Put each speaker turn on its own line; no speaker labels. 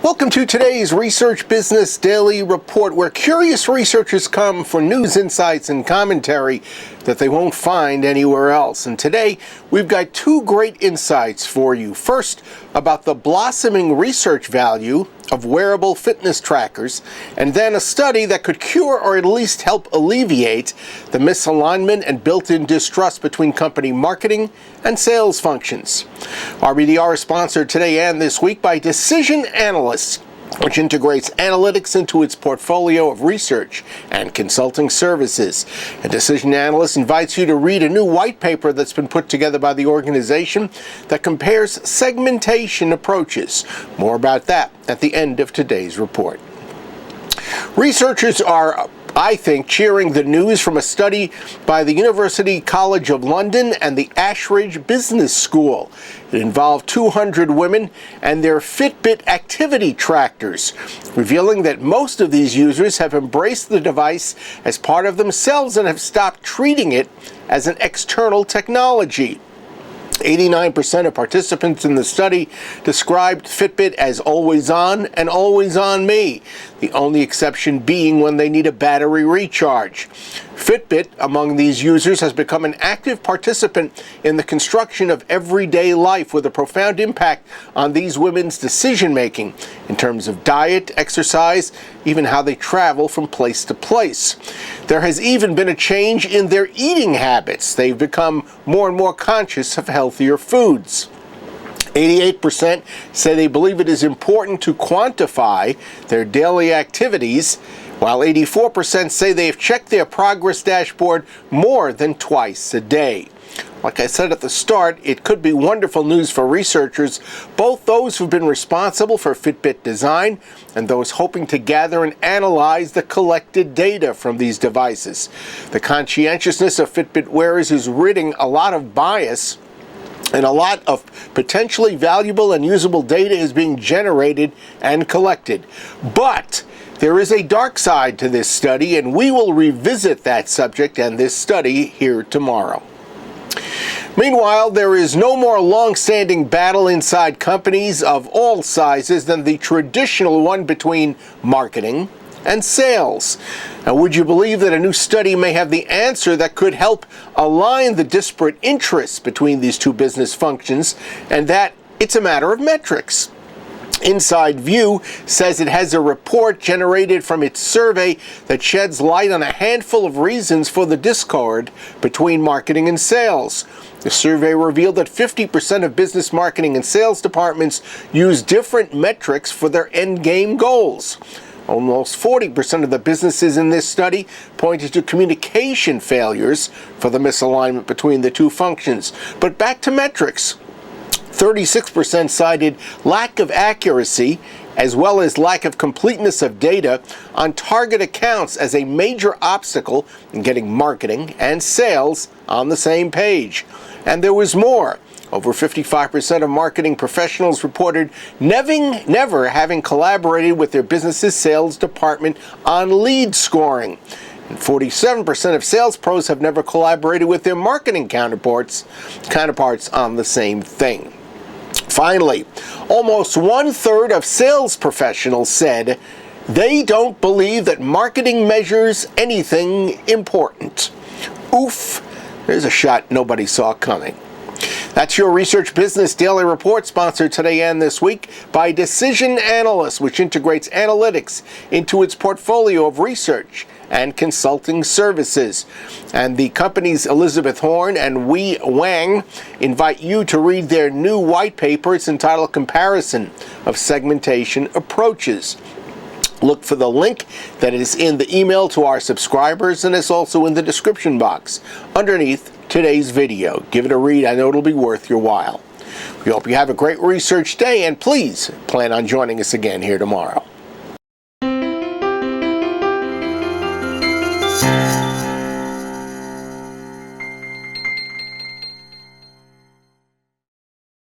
Welcome to today's Research Business Daily Report, where curious researchers come for news, insights, and commentary that they won't find anywhere else. And today, we've got two great insights for you. First, about the blossoming research value of wearable fitness trackers, and then a study that could cure or at least help alleviate the misalignment and built-in distrust between company marketing and sales functions. RBDR is sponsored today and this week by Decision Analyst, which integrates analytics into its portfolio of research and consulting services. And Decision Analyst invites you to read a new white paper that's been put together by the organization that compares segmentation approaches. More about that at the end of today's report. Researchers are, I think, cheering the news from a study by the University College of London and the Ashridge Business School. It involved 200 women and their Fitbit activity trackers, revealing that most of these users have embraced the device as part of themselves and have stopped treating it as an external technology. 89% of participants in the study described Fitbit as always on and always on me, the only exception being when they need a battery recharge. Fitbit, among these users, has become an active participant in the construction of everyday life, with a profound impact on these women's decision-making in terms of diet, exercise, even how they travel from place to place. There has even been a change in their eating habits. They've become more and more conscious of healthier foods. 88% say they believe it is important to quantify their daily activities, while 84% say they have checked their progress dashboard more than twice a day. Like I said at the start, it could be wonderful news for researchers, both those who've been responsible for Fitbit design and those hoping to gather and analyze the collected data from these devices. The conscientiousness of Fitbit wearers is ridding a lot of bias, and a lot of potentially valuable and usable data is being generated and collected. But there is a dark side to this study, and we will revisit that subject and this study here tomorrow. Meanwhile, there is no more long-standing battle inside companies of all sizes than the traditional one between marketing and sales. Now, would you believe that a new study may have the answer that could help align the disparate interests between these two business functions, and that it's a matter of metrics? Inside View says it has a report generated from its survey that sheds light on a handful of reasons for the discord between marketing and sales. The survey revealed that 50% of business marketing and sales departments use different metrics for their end game goals. Almost 40% of the businesses in this study pointed to communication failures for the misalignment between the two functions. But back to metrics. 36% cited lack of accuracy as well as lack of completeness of data on target accounts as a major obstacle in getting marketing and sales on the same page. And there was more. Over 55% of marketing professionals reported never having collaborated with their business's sales department on lead scoring. And 47% of sales pros have never collaborated with their marketing counterparts on the same thing. Finally, almost one-third of sales professionals said they don't believe that marketing measures anything important. Oof, there's a shot nobody saw coming. That's your Research Business Daily Report, sponsored today and this week by Decision Analyst, which integrates analytics into its portfolio of research and consulting services. And the companies Elizabeth Horn and Huang invite you to read their new white paper. It's entitled Comparison of Segmentation Approaches. Look for the link that is in the email to our subscribers, and it's also in the description box underneath today's video. Give it a read. I know it'll be worth your while. We hope you have a great research day, and please plan on joining us again here tomorrow.